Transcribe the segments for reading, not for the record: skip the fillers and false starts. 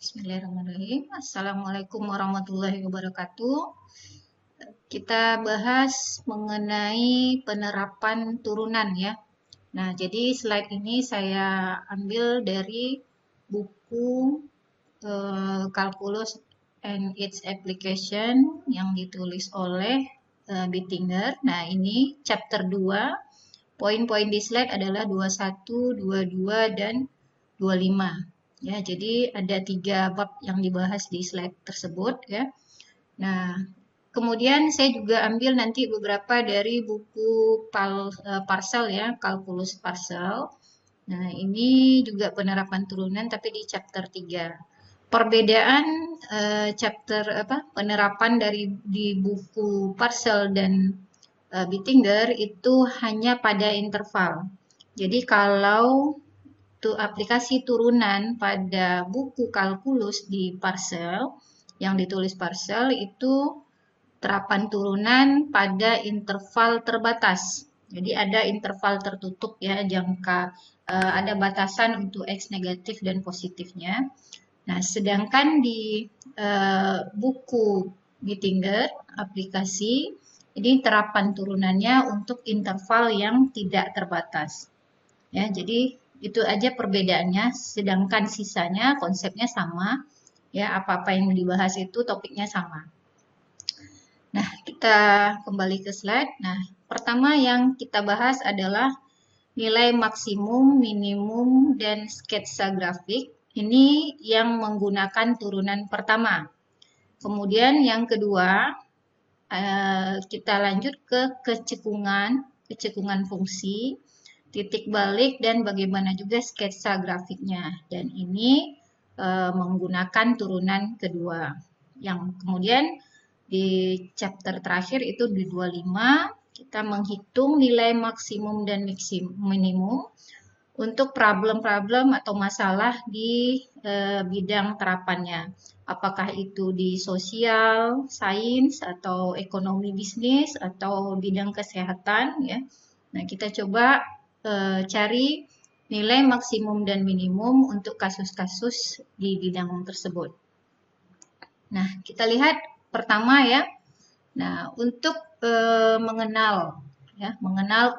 Bismillahirrahmanirrahim. Assalamualaikum warahmatullahi wabarakatuh. Kita bahas mengenai penerapan turunan ya. Nah, jadi slide ini saya ambil dari buku Calculus and its Application yang ditulis oleh Bittinger. Nah, ini chapter 2. Poin-poin di slide adalah 21, 22, dan 25. Ya, jadi ada 3 bab yang dibahas di slide tersebut ya. Nah, kemudian saya juga ambil nanti beberapa dari buku Parcel ya, Calculus Parcel. Nah, ini juga penerapan turunan tapi di chapter 3. Perbedaan chapter penerapan di buku Parcel dan Bittinger itu hanya pada interval. Jadi kalau aplikasi turunan pada buku kalkulus di Parcel yang ditulis Parcel itu terapan turunan pada interval terbatas. Jadi ada interval tertutup ya, jangka ada batasan untuk X negatif dan positifnya. Nah, sedangkan di buku Bittinger aplikasi ini terapan turunannya untuk interval yang tidak terbatas. Ya, jadi itu aja perbedaannya, sedangkan sisanya konsepnya sama. Ya, apa-apa yang dibahas itu topiknya sama. Nah, kita kembali ke slide. Nah, pertama yang kita bahas adalah nilai maksimum, minimum, dan sketsa grafik. Ini yang menggunakan turunan pertama. Kemudian yang kedua, kita lanjut ke kecekungan fungsi, titik balik, dan bagaimana juga sketsa grafiknya. Dan ini menggunakan turunan kedua. Yang kemudian di chapter terakhir itu di 25, kita menghitung nilai maksimum dan minimum untuk problem-problem atau masalah di bidang terapannya. Apakah itu di sosial, sains, atau ekonomi bisnis, atau bidang kesehatan ya. Nah, kita coba cari nilai maksimum dan minimum untuk kasus-kasus di bidang tersebut. Nah, kita lihat pertama ya. Nah, untuk mengenal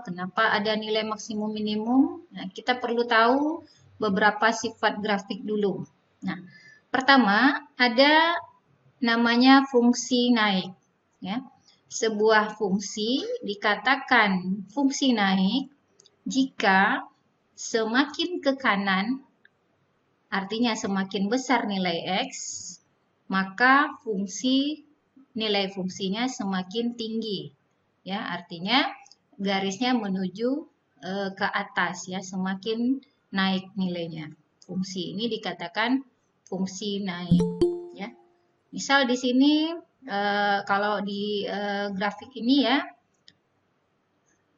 kenapa ada nilai maksimum minimum, nah, kita perlu tahu beberapa sifat grafik dulu. Nah, pertama ada namanya fungsi naik. Ya. Sebuah fungsi dikatakan fungsi naik jika semakin ke kanan, artinya semakin besar nilai X, maka nilai fungsinya semakin tinggi. Ya, artinya garisnya menuju ke atas ya, semakin naik nilainya. Fungsi ini dikatakan fungsi naik ya. Misal di sini kalau di grafik ini ya,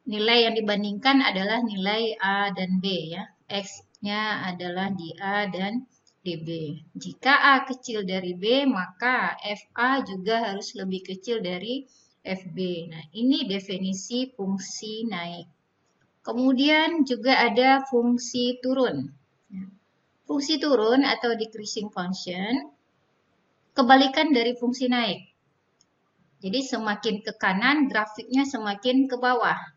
nilai yang dibandingkan adalah nilai A dan B ya. X-nya adalah di A dan di B. Jika A kecil dari B, maka FA juga harus lebih kecil dari FB. Nah, ini definisi fungsi naik. Kemudian juga ada fungsi turun. Fungsi turun atau decreasing function kebalikan dari fungsi naik. Jadi semakin ke kanan, grafiknya semakin ke bawah.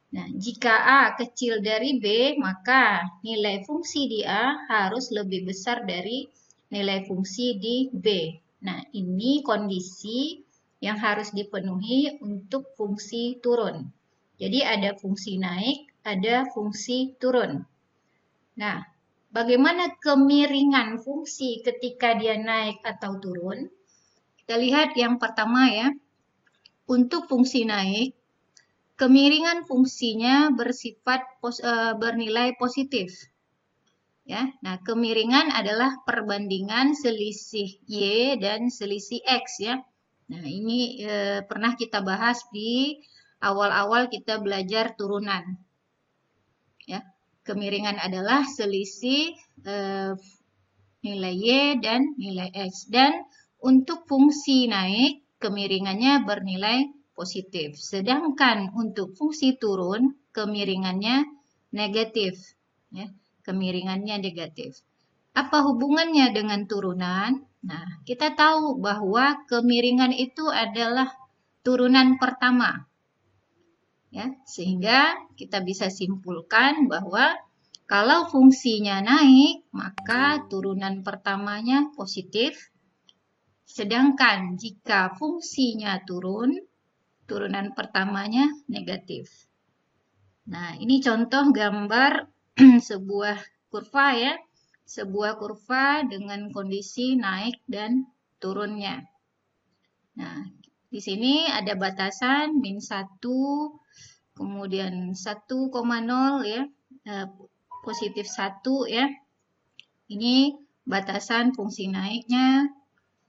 Nah, jika A kecil dari B, maka nilai fungsi di A harus lebih besar dari nilai fungsi di B. Nah, ini kondisi yang harus dipenuhi untuk fungsi turun. Jadi ada fungsi naik, ada fungsi turun. Nah, bagaimana kemiringan fungsi ketika dia naik atau turun? Kita lihat yang pertama ya. Untuk fungsi naik, kemiringan fungsinya bersifat bernilai positif. Ya, nah kemiringan adalah perbandingan selisih Y dan selisih X ya. Nah, ini pernah kita bahas di awal-awal kita belajar turunan. Ya, kemiringan adalah selisih nilai Y dan nilai X. Dan untuk fungsi naik, kemiringannya bernilai positif. Sedangkan untuk fungsi turun, kemiringannya negatif. Ya, kemiringannya negatif. Apa hubungannya dengan turunan? Nah, kita tahu bahwa kemiringan itu adalah turunan pertama. Ya, sehingga kita bisa simpulkan bahwa kalau fungsinya naik, maka turunan pertamanya positif. Sedangkan jika fungsinya turun, turunan pertamanya negatif. Nah, ini contoh gambar sebuah kurva ya. Sebuah kurva dengan kondisi naik dan turunnya. Nah, di sini ada batasan min 1, kemudian 1,0 ya, positif 1 ya. Ini batasan fungsi naiknya,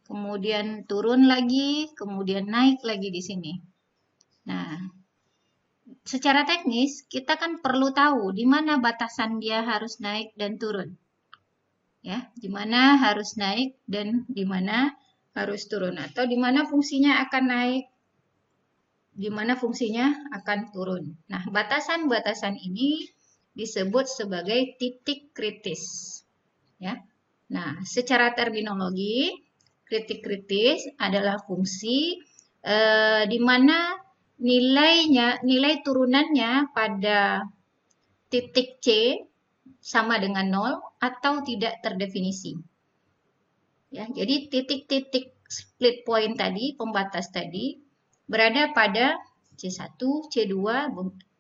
kemudian turun lagi, kemudian naik lagi di sini. Nah, secara teknis kita kan perlu tahu di mana batasan dia harus naik dan turun. Ya, di mana harus naik dan di mana harus turun, atau di mana fungsinya akan naik, di mana fungsinya akan turun. Nah, batasan-batasan ini disebut sebagai titik kritis. Ya. Nah, secara terminologi, titik kritis adalah fungsi di mana nilai turunannya pada titik C sama dengan 0 atau tidak terdefinisi. Ya, jadi titik-titik split point tadi, pembatas tadi, berada pada C1, C2,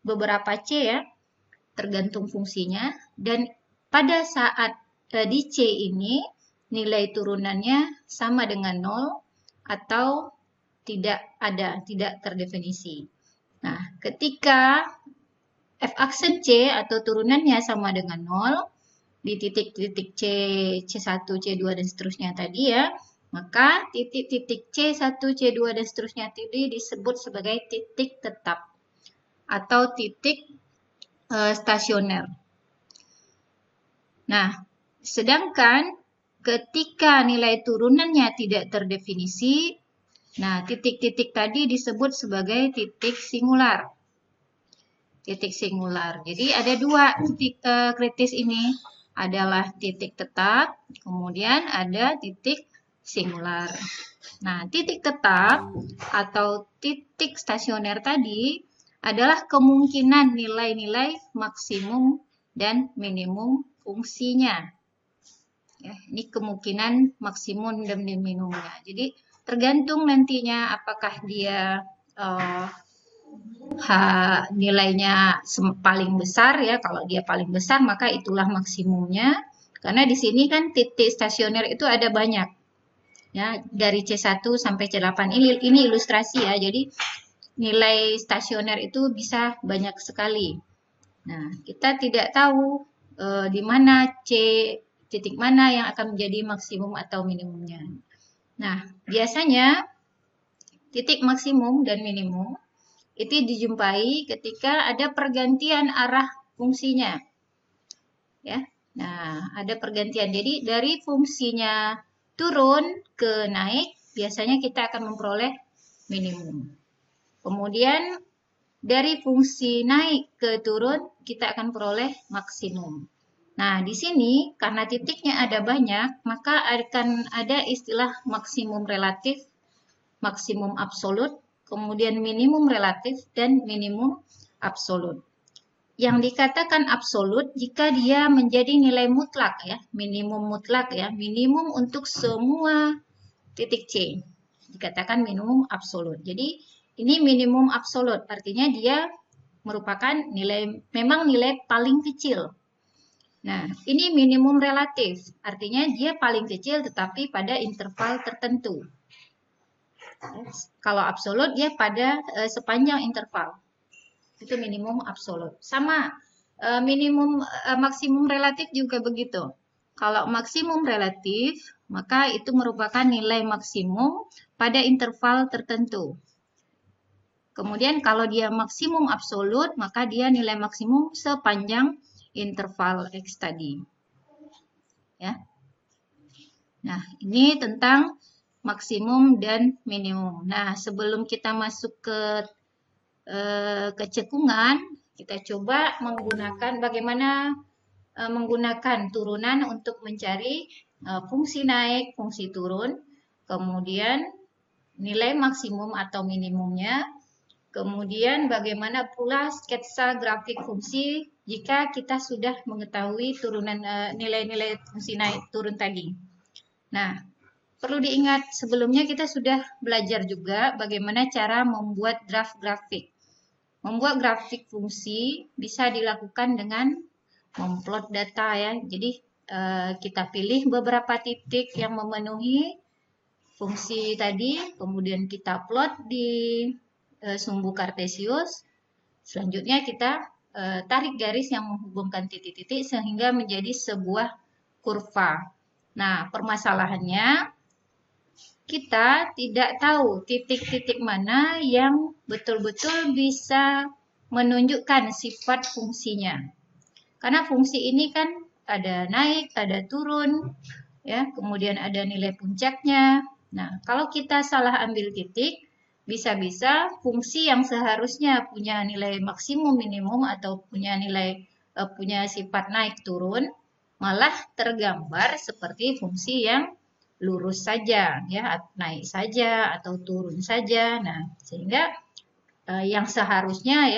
beberapa C ya, tergantung fungsinya. Dan pada saat di C ini, nilai turunannya sama dengan 0 atau tidak ada, tidak terdefinisi. Nah, ketika f aksen C atau turunannya sama dengan 0, di titik-titik C, C1, C2, dan seterusnya tadi ya, maka titik-titik C1, C2, dan seterusnya tadi disebut sebagai titik tetap atau titik stasioner. Nah, sedangkan ketika nilai turunannya tidak terdefinisi, nah titik-titik tadi disebut sebagai titik singular. Titik singular. Jadi ada dua titik kritis ini, adalah titik tetap, kemudian ada titik singular. Nah, titik tetap atau titik stasioner tadi adalah kemungkinan nilai-nilai maksimum dan minimum fungsinya. Ya, ini kemungkinan maksimum dan minimumnya. Jadi tergantung nantinya apakah dia nilainya paling besar ya. Kalau dia paling besar maka itulah maksimumnya. Karena di sini kan titik stasioner itu ada banyak. Ya, dari C1 sampai C8 ini ilustrasi ya. Jadi nilai stasioner itu bisa banyak sekali. Nah, kita tidak tahu di mana titik mana yang akan menjadi maksimum atau minimumnya. Nah, biasanya titik maksimum dan minimum itu dijumpai ketika ada pergantian arah fungsinya. Ya. Nah, ada pergantian. Jadi dari fungsinya turun ke naik, biasanya kita akan memperoleh minimum. Kemudian dari fungsi naik ke turun, kita akan peroleh maksimum. Nah, di sini karena titiknya ada banyak, maka akan ada istilah maksimum relatif, maksimum absolut, kemudian minimum relatif, dan minimum absolut. Yang dikatakan absolut jika dia menjadi nilai mutlak ya, minimum mutlak ya, minimum untuk semua titik C. Dikatakan minimum absolut. Jadi ini minimum absolut, artinya dia merupakan memang nilai paling kecil. Nah, ini minimum relatif, artinya dia paling kecil tetapi pada interval tertentu. Kalau absolut dia pada sepanjang interval. Itu minimum absolut. Sama minimum maksimum relatif juga begitu. Kalau maksimum relatif, maka itu merupakan nilai maksimum pada interval tertentu. Kemudian kalau dia maksimum absolut, maka dia nilai maksimum sepanjang interval X tadi. Ya. Nah, ini tentang maksimum dan minimum. Nah, sebelum kita masuk ke kecekungan, kita coba menggunakan bagaimana menggunakan turunan untuk mencari fungsi naik, fungsi turun, kemudian nilai maksimum atau minimumnya, kemudian bagaimana pula sketsa grafik fungsi jika kita sudah mengetahui turunan nilai-nilai fungsi naik turun tadi. Nah, perlu diingat sebelumnya kita sudah belajar juga bagaimana cara membuat draft grafik. Membuat grafik fungsi bisa dilakukan dengan memplot data ya. Jadi kita pilih beberapa titik yang memenuhi fungsi tadi, kemudian kita plot di sumbu kartesius. Selanjutnya kita tarik garis yang menghubungkan titik-titik sehingga menjadi sebuah kurva. Nah, permasalahannya kita tidak tahu titik-titik mana yang betul-betul bisa menunjukkan sifat fungsinya. Karena fungsi ini kan ada naik, ada turun, ya, kemudian ada nilai puncaknya. Nah, kalau kita salah ambil titik, bisa-bisa fungsi yang seharusnya punya nilai maksimum minimum atau punya nilai punya sifat naik turun, malah tergambar seperti fungsi yang lurus saja, ya, naik saja atau turun saja. Nah, sehingga yang seharusnya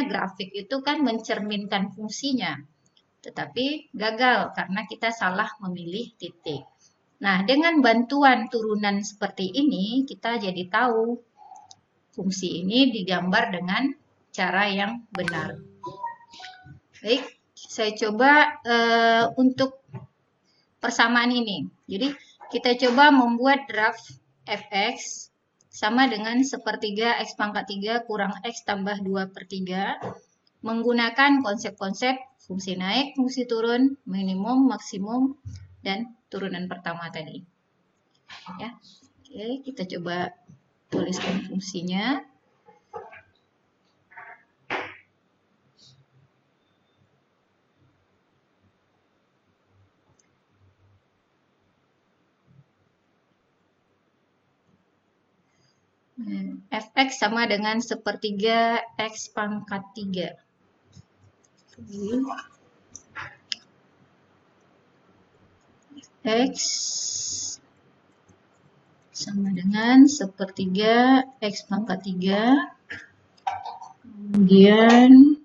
grafik itu kan mencerminkan fungsinya, tetapi gagal karena kita salah memilih titik. Nah, dengan bantuan turunan seperti ini, kita jadi tahu fungsi ini digambar dengan cara yang benar. Baik, saya coba untuk persamaan ini. Jadi, kita coba membuat draft fx sama dengan sepertiga x pangkat 3 kurang x tambah 2/3 menggunakan konsep-konsep fungsi naik, fungsi turun, minimum, maksimum, dan turunan pertama tadi. Ya. Oke, kita coba tuliskan fungsinya. Fx sama dengan sepertiga x pangkat 3. X sama dengan sepertiga x pangkat 3. Kemudian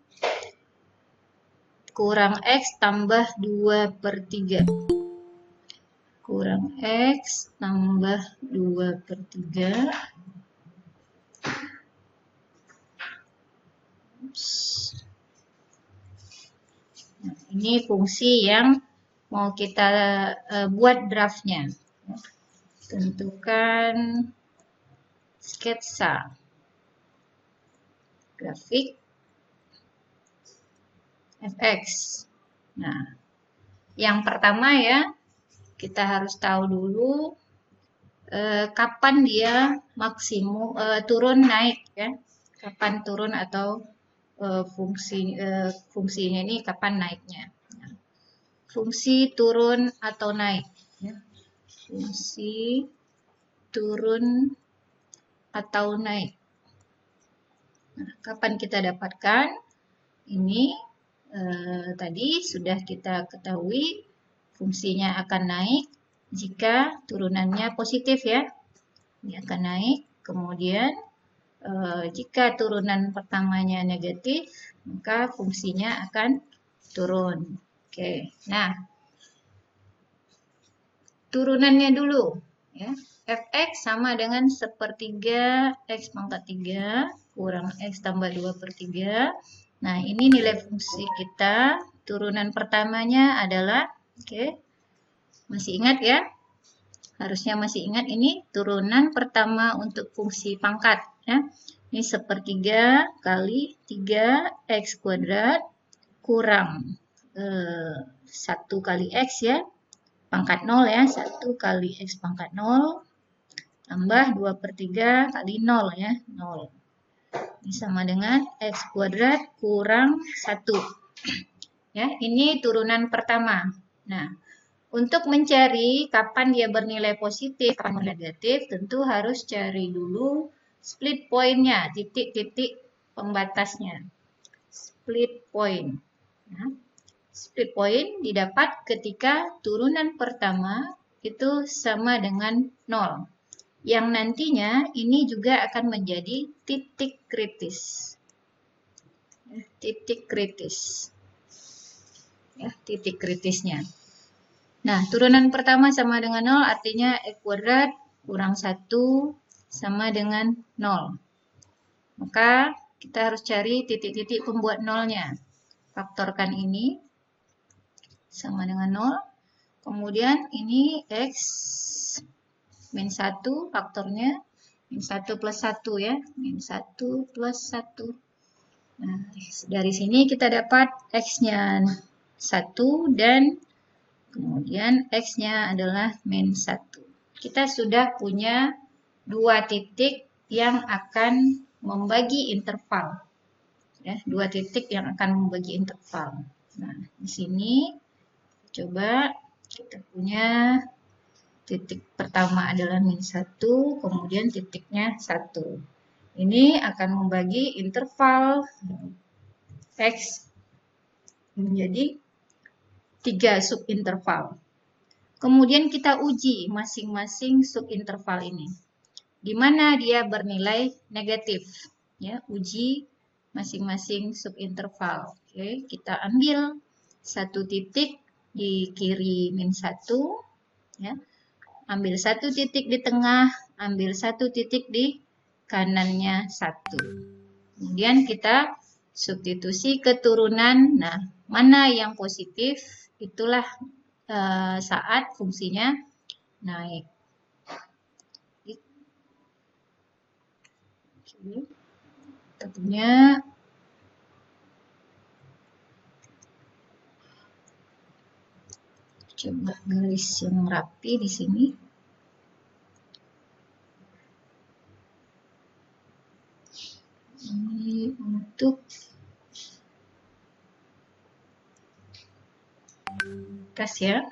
kurang x tambah 2/3. Kurang x tambah 2/3. Nah, ini fungsi yang mau kita buat draftnya. Tentukan sketsa grafik fx. Nah, yang pertama ya, kita harus tahu dulu kapan dia maksimum turun naik ya. Kapan turun atau fungsinya ini kapan naiknya. Nah, fungsi turun atau naik ya. Fungsi turun atau naik. Nah, kapan kita dapatkan? Ini tadi sudah kita ketahui fungsinya akan naik jika turunannya positif ya. Ini akan naik. Kemudian jika turunan pertamanya negatif, maka fungsinya akan turun. Oke. Nah, turunannya dulu ya. Fx sama dengan sepertiga x pangkat 3 kurang x tambah 2/3. Nah, ini nilai fungsi kita. Turunan pertamanya adalah, oke, masih ingat ya? Harusnya masih ingat ini turunan pertama untuk fungsi pangkat. Ya. Ini sepertiga kali 3x kuadrat kurang 1 kali x ya. Pangkat 0 ya. 1 kali x pangkat 0 tambah 2/3 kali 0 ya. 0. Ini sama dengan x kuadrat kurang 1. Ya, ini turunan pertama. Nah, untuk mencari kapan dia bernilai positif, kapan negatif, tentu harus cari dulu split point-nya, titik-titik pembatasnya. Split point. Nah, Split point didapat ketika turunan pertama itu sama dengan 0. Yang nantinya ini juga akan menjadi titik kritis. Titik kritis. Ya, titik kritisnya. Nah, turunan pertama sama dengan 0 artinya X kuadrat kurang 1 sama dengan 0. Maka kita harus cari titik-titik pembuat nolnya. Faktorkan ini sama dengan 0. Kemudian ini X min 1 faktornya. Min 1 plus 1 ya. Min 1 plus 1. Nah, dari sini kita dapat X-nya 1 dan kemudian X-nya adalah min 1. Kita sudah punya dua titik yang akan membagi interval. Ya, dua titik yang akan membagi interval. Nah, di sini coba kita punya titik pertama adalah min 1, kemudian titiknya 1. Ini akan membagi interval X menjadi 3 subinterval. Kemudian kita uji masing-masing subinterval ini. Di mana dia bernilai negatif. Ya, uji masing-masing subinterval. Oke, kita ambil satu titik di kiri min 1. Ya. Ambil satu titik di tengah, ambil satu titik di kanannya 1. Kemudian kita substitusi keturunan. Nah, mana yang positif, itulah saat fungsinya naik. Kita punya coba garis yang rapi di sini. Ini untuk kas ya.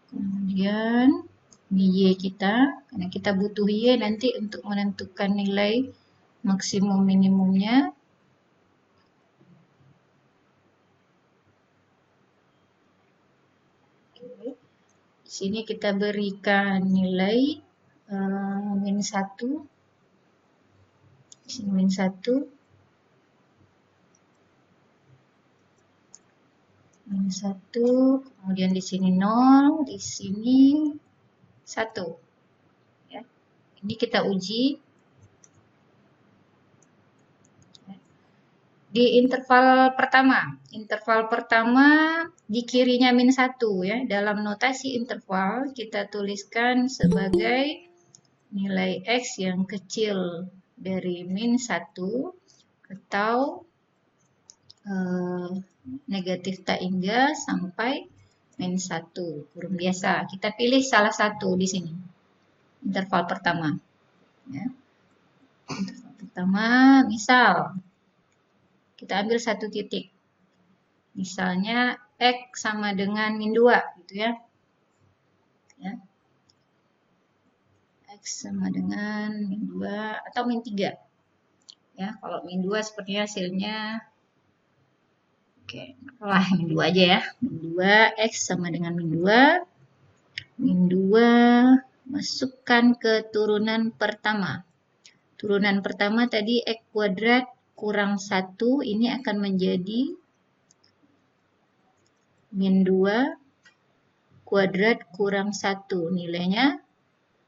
Kemudian ini Y kita, karena kita butuh Y nanti untuk menentukan nilai maksimum minimumnya. Di sini kita berikan nilai min 1. Di sini min 1. Min 1, kemudian di sini 0, di sini 1. Ya. Ini kita uji. Di interval pertama di kirinya min 1 ya. Dalam notasi interval kita tuliskan sebagai nilai X yang kecil dari min 1 atau negatif tak hingga sampai min 1 kurung biasa. Kita pilih salah satu di sini. Interval pertama. Ya. Interval pertama, misal kita ambil satu titik. Misalnya X sama dengan min 2 gitu ya. Ya. X sama dengan min 2 atau min 3. Ya, kalau min 2 sepertinya hasilnya oke, lah min 2 aja ya. Min 2 X sama dengan min 2. Min 2 masukkan ke turunan pertama. Turunan pertama tadi X kuadrat kurang 1, ini akan menjadi min 2 kuadrat kurang 1 nilainya.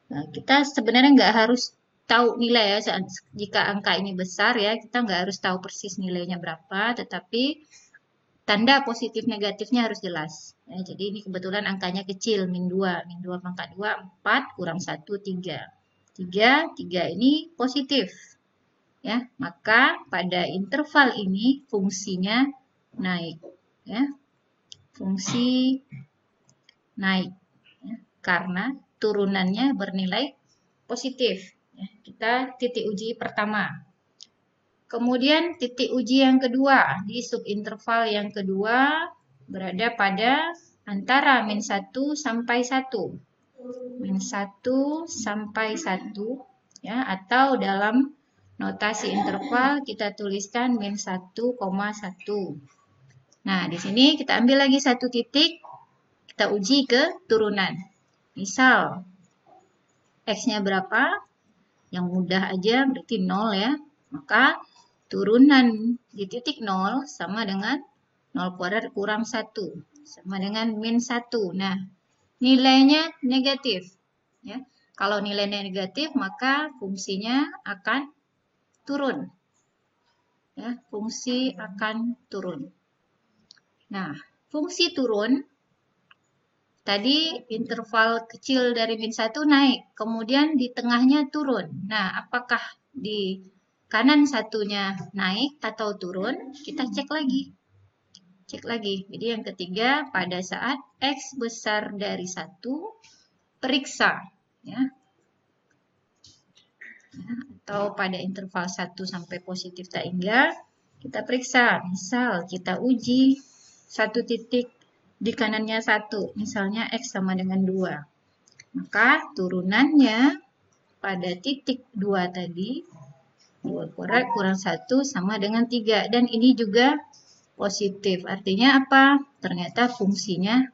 Nah, kita sebenarnya nggak harus tahu nilai ya, jika angka ini besar ya, kita nggak harus tahu persis nilainya berapa, tetapi tanda positif negatifnya harus jelas. Ya, jadi ini kebetulan angkanya kecil, min 2. Min 2 pangkat 2, 4, kurang 1, 3. 3 ini positif. Ya, maka pada interval ini fungsinya naik. Ya, fungsi naik. Ya, karena turunannya bernilai positif. Ya, kita titik uji pertama. Kemudian titik uji yang kedua, di subinterval yang kedua berada pada antara min 1 sampai 1. Min 1 sampai 1, ya, atau dalam notasi interval kita tuliskan min 1,1. Nah, di sini kita ambil lagi satu titik, kita uji ke turunan. Misal, X-nya berapa? Yang mudah aja berarti 0 ya. Maka turunan di titik 0 sama dengan 0 kuadrat kurang 1. Sama dengan min 1. Nah, nilainya negatif. Ya. Kalau nilainya negatif, maka fungsinya akan turun. Ya, fungsi akan turun. Nah, fungsi turun tadi interval kecil dari min 1 naik, kemudian di tengahnya turun. Nah, apakah di kanan satunya naik atau turun? Kita cek lagi. Cek lagi. Jadi yang ketiga, pada saat X besar dari 1, periksa. Ya. Atau pada interval 1 sampai positif tak hingga, kita periksa. Misal, kita uji satu titik di kanannya 1, misalnya X sama dengan 2. Maka turunannya pada titik 2 tadi, 2 kuadrat kurang 1 sama dengan 3. Dan ini juga positif. Artinya apa? Ternyata fungsinya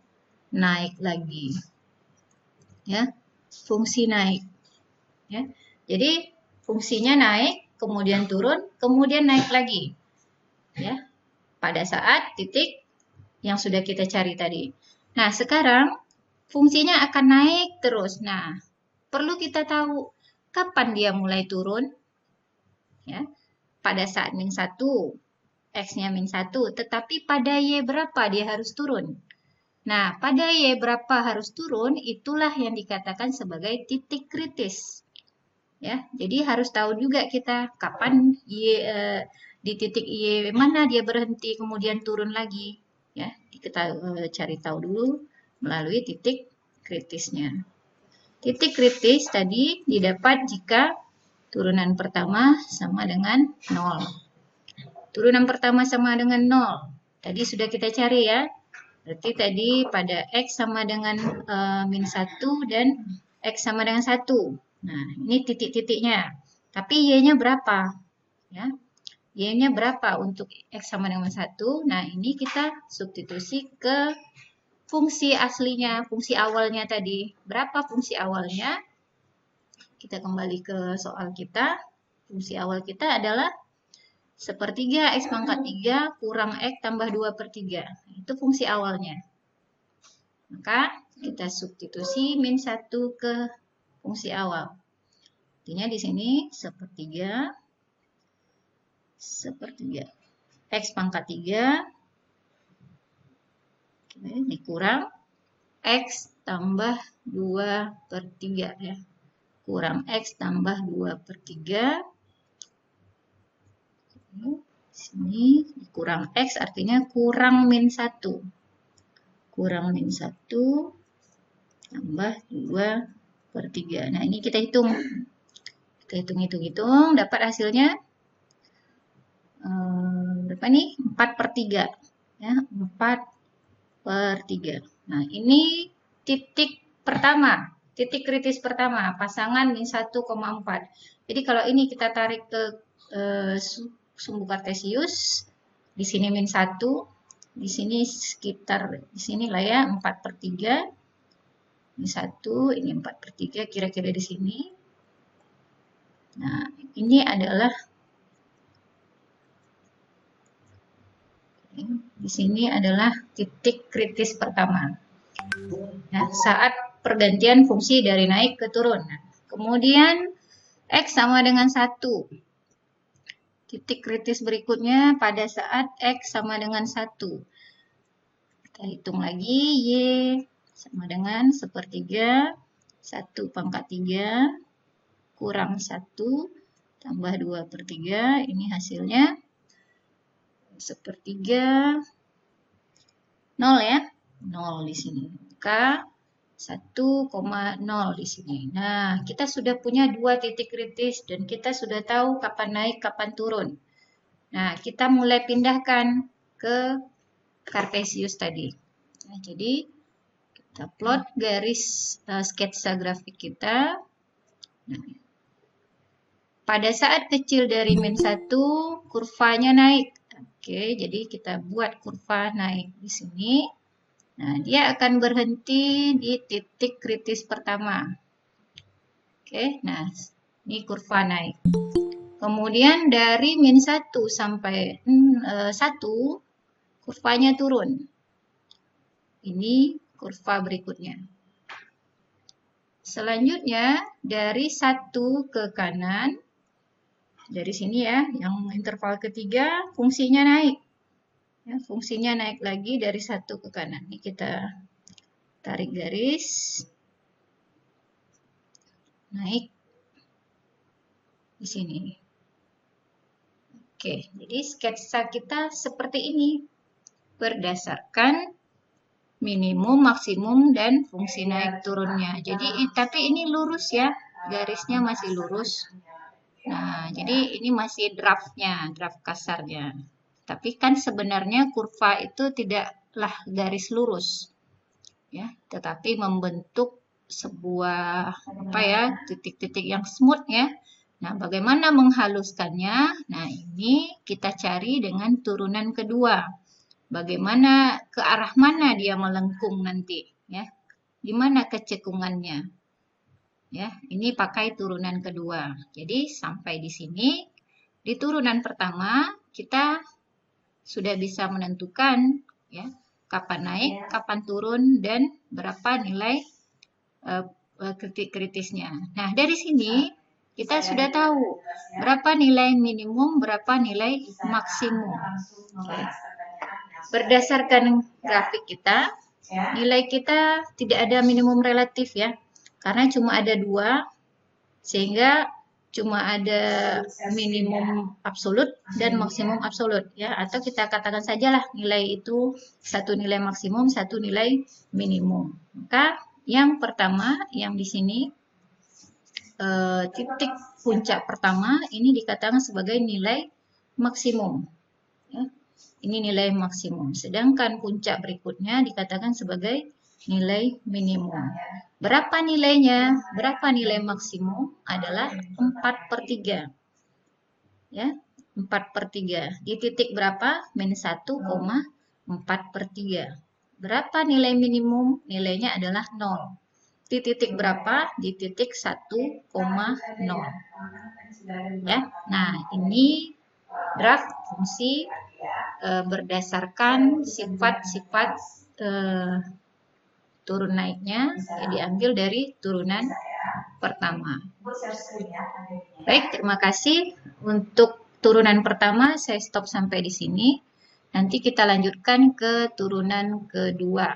naik lagi. Ya, fungsi naik. Ya. Jadi fungsinya naik, kemudian turun, kemudian naik lagi. Ya, pada saat titik yang sudah kita cari tadi. Nah, sekarang fungsinya akan naik terus. Nah, perlu kita tahu kapan dia mulai turun. Ya, pada saat min 1, X-nya min 1, tetapi pada Y berapa dia harus turun. Nah, pada Y berapa harus turun, itulah yang dikatakan sebagai titik kritis. Ya, jadi harus tahu juga kita kapan di titik Y mana dia berhenti kemudian turun lagi. Ya, kita cari tahu dulu melalui titik kritisnya. Titik kritis tadi didapat jika turunan pertama sama dengan 0. Turunan pertama sama dengan 0. Tadi sudah kita cari ya. Berarti tadi pada X sama dengan min 1 dan X sama dengan 1. Nah, ini titik-titiknya. Tapi Y-nya berapa? Ya. Y-nya berapa untuk X sama dengan 1? Nah, ini kita substitusi ke fungsi aslinya, fungsi awalnya tadi. Berapa fungsi awalnya? Kita kembali ke soal kita. Fungsi awal kita adalah sepertiga X pangkat 3 kurang X tambah 2/3. Itu fungsi awalnya. Maka kita substitusi min 1 ke fungsi awal. Artinya di sini sepertiga X pangkat 3 dikurang X tambah 2/3 ya. Kurang X tambah 2/3. Sini dikurang X artinya kurang min 1. Kurang min 1 tambah 2/3. Nah, ini kita hitung. Kita hitung, dapat hasilnya berapa nih? 4/3. Ya, 4/3. Nah, ini titik pertama, titik kritis pertama, pasangan min 1,4. Jadi kalau ini kita tarik ke sumbu kartesius, di sini min 1, di sini sekitar, di sini lah ya, 4/3. Ini 1, ini 4/3, kira-kira di sini. Nah, ini adalah di sini adalah titik kritis pertama. Ya, saat pergantian fungsi dari naik ke turun. Nah, kemudian X sama dengan 1. Titik kritis berikutnya pada saat X sama dengan 1. Kita hitung lagi, Y sama dengan sepertiga 1 pangkat 3 kurang 1 tambah 2/3. Ini hasilnya sepertiga 0 ya. 0 di sini. Maka 1,0 di sini. Nah, kita sudah punya 2 titik kritis dan kita sudah tahu kapan naik, kapan turun. Nah, kita mulai pindahkan ke kartesius tadi. Nah, jadi kita plot garis sketsa grafik kita. Nah, pada saat kecil dari min 1, kurvanya naik. Oke, jadi kita buat kurva naik di sini. Nah, dia akan berhenti di titik kritis pertama. Oke, nah ini kurva naik. Kemudian dari min 1 sampai 1, kurvanya turun. Ini kurva berikutnya. Selanjutnya, dari 1 ke kanan, dari sini ya, yang interval ketiga, fungsinya naik. Ya, fungsinya naik lagi dari 1 ke kanan. Ini kita tarik garis. Naik di sini. Oke, jadi sketsa kita seperti ini. Berdasarkan minimum, maksimum, dan fungsi naik turunnya. Jadi, tapi ini lurus ya. Garisnya masih lurus. Nah, jadi ini masih draftnya, draft kasarnya. Tapi kan sebenarnya kurva itu tidaklah garis lurus, ya, tetapi membentuk sebuah titik-titik yang smooth ya. Nah, bagaimana menghaluskannya? Nah, ini kita cari dengan turunan kedua. Bagaimana ke arah mana dia melengkung nanti, ya? Di mana kecekungannya? Ya, ini pakai turunan kedua. Jadi sampai di sini di turunan pertama kita sudah bisa menentukan ya kapan naik, kapan turun dan berapa nilai kritisnya. Nah, dari sini kita sudah tahu berapa nilai minimum, berapa nilai maksimum. Oke. Berdasarkan grafik kita, nilai kita tidak ada minimum relatif ya. Karena cuma ada 2, sehingga cuma ada minimum absolut dan maksimum absolut ya, atau kita katakan sajalah nilai itu satu nilai maksimum, satu nilai minimum. Maka yang pertama yang di sini titik puncak pertama ini dikatakan sebagai nilai maksimum ya. Ini nilai maksimum, sedangkan puncak berikutnya dikatakan sebagai nilai minimum. Berapa nilainya? Berapa nilai maksimum? Adalah 4/3. Ya, 4/3. Di titik berapa? Min 1,4/3. Berapa nilai minimum? Nilainya adalah 0. Di titik berapa? Di titik 1,0. Ya. Nah, ini graf fungsi berdasarkan sifat-sifat turun naiknya yang diambil dari turunan pertama. Baik, terima kasih. Untuk turunan pertama saya stop sampai di sini. Nanti kita lanjutkan ke turunan kedua.